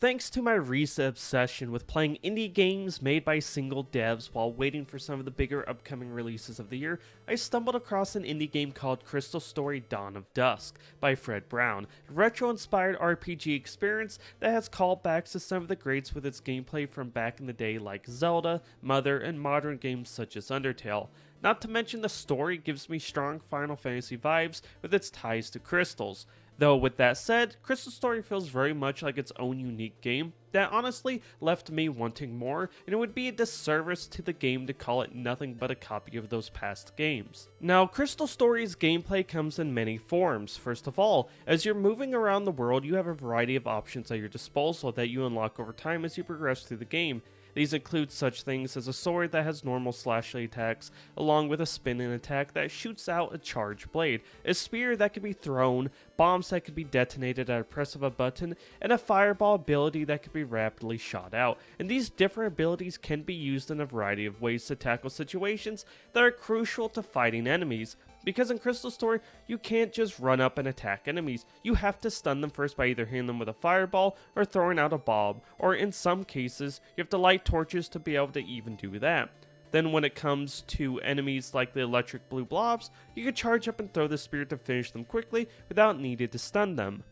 Thanks to my recent obsession with playing indie games made by single devs while waiting for some of the bigger upcoming releases of the year, I stumbled across an indie game called Crystal Story Dawn of Dusk by Fred Brown, a retro-inspired RPG experience that has callbacks to some of the greats with its gameplay from back in the day like Zelda, Mother, and modern games such as Undertale. Not to mention the story gives me strong Final Fantasy vibes with its ties to crystals. Though with that said, Crystal Story feels very much like its own unique game that honestly left me wanting more, and it would be a disservice to the game to call it nothing but a copy of those past games. Now, Crystal Story's gameplay comes in many forms. First of all, as you're moving around the world, you have a variety of options at your disposal that you unlock over time as you progress through the game. These include such things as a sword that has normal slashing attacks, along with a spinning attack that shoots out a charged blade, a spear that can be thrown, bombs that can be detonated at a press of a button, and a fireball ability that can be rapidly shot out. And these different abilities can be used in a variety of ways to tackle situations that are crucial to fighting enemies. Because in Crystal Story, you can't just run up and attack enemies. You have to stun them first by either hitting them with a fireball or throwing out a bomb, or in some cases, you have to light torches to be able to even do that. Then when it comes to enemies like the electric blue blobs, you can charge up and throw the spear to finish them quickly without needing to stun them.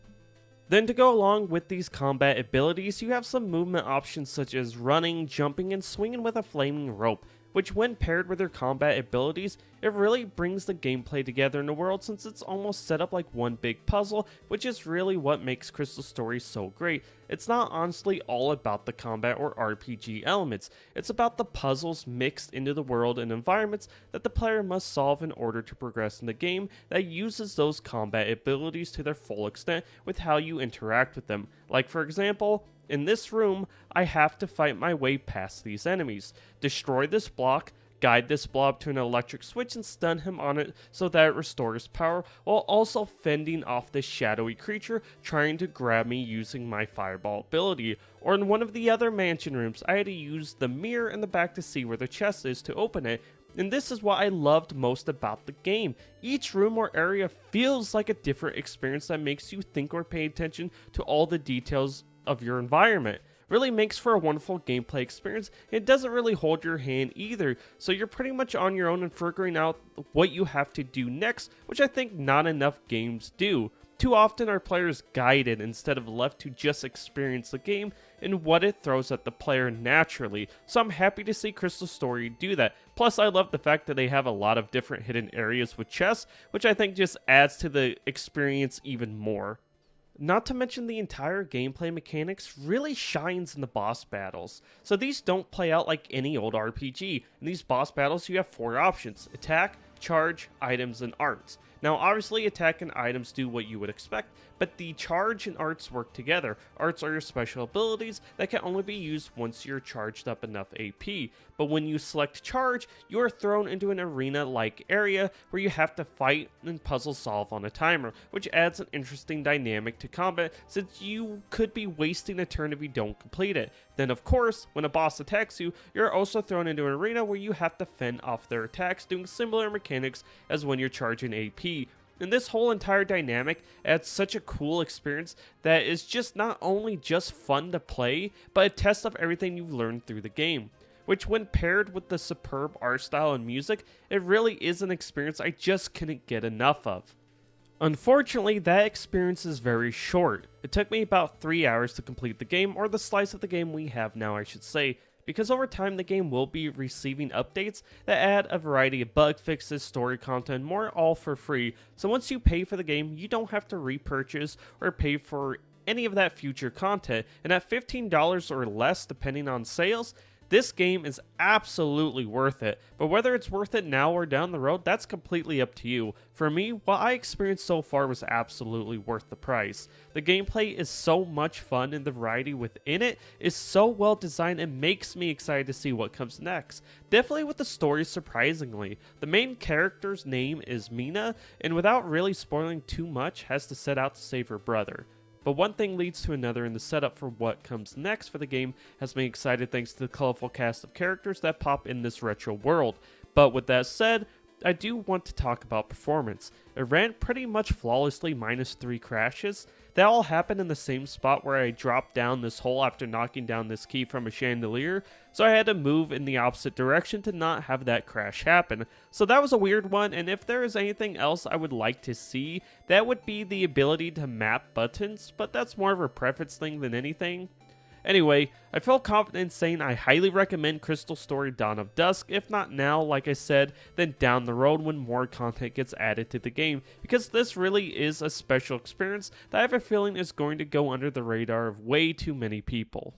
Then to go along with these combat abilities, you have some movement options such as running, jumping, and swinging with a flaming rope, which when paired with their combat abilities, it really brings the gameplay together in the world since it's almost set up like one big puzzle, which is really what makes Crystal Story so great. It's not honestly all about the combat or RPG elements, it's about the puzzles mixed into the world and environments that the player must solve in order to progress in the game that uses those combat abilities to their full extent with how you interact with them. Like for example, in this room, I have to fight my way past these enemies, destroy this block, guide this blob to an electric switch and stun him on it so that it restores power, while also fending off this shadowy creature trying to grab me using my fireball ability. Or in one of the other mansion rooms, I had to use the mirror in the back to see where the chest is to open it. And this is what I loved most about the game. Each room or area feels like a different experience that makes you think or pay attention to all the details of your environment. Really makes for a wonderful gameplay experience. It doesn't really hold your hand either, so you're pretty much on your own and figuring out what you have to do next, which I think not enough games do. Too often are players guided instead of left to just experience the game and what it throws at the player naturally, so I'm happy to see Crystal Story do that. Plus I love the fact that they have a lot of different hidden areas with chests, which I think just adds to the experience even more. Not to mention the entire gameplay mechanics really shines in the boss battles. So these don't play out like any old RPG. In these boss battles you have 4 options: attack, charge, items, and arts. Now obviously attack and items do what you would expect, but the charge and arts work together. Arts are your special abilities that can only be used once you're charged up enough AP. But when you select charge, you are thrown into an arena-like area where you have to fight and puzzle solve on a timer, which adds an interesting dynamic to combat since you could be wasting a turn if you don't complete it. Then of course, when a boss attacks you, you're also thrown into an arena where you have to fend off their attacks, doing similar mechanics as when you're charging AP. And this whole entire dynamic adds such a cool experience that is just not only just fun to play, but a test of everything you've learned through the game. Which when paired with the superb art style and music, it really is an experience I just couldn't get enough of. Unfortunately, that experience is very short. It took me about 3 hours to complete the game, or the slice of the game we have now I should say, because over time the game will be receiving updates that add a variety of bug fixes, story content, and more, all for free. So once you pay for the game, you don't have to repurchase or pay for any of that future content, and at $15 or less depending on sales, this game is absolutely worth it, but whether it's worth it now or down the road, that's completely up to you. For me, what I experienced so far was absolutely worth the price. The gameplay is so much fun and the variety within it is so well designed and makes me excited to see what comes next. Definitely with the story surprisingly. The main character's name is Mina, and without really spoiling too much, has to set out to save her brother. But one thing leads to another, and the setup for what comes next for the game has me excited thanks to the colorful cast of characters that pop in this retro world. But with that said, I do want to talk about performance. It ran pretty much flawlessly minus 3 crashes. That all happened in the same spot where I dropped down this hole after knocking down this key from a chandelier, so I had to move in the opposite direction to not have that crash happen. So that was a weird one, and if there is anything else I would like to see, that would be the ability to map buttons, but that's more of a preference thing than anything. Anyway, I feel confident in saying I highly recommend Crystal Story Dawn of Dusk, if not now, like I said, then down the road when more content gets added to the game, because this really is a special experience that I have a feeling is going to go under the radar of way too many people.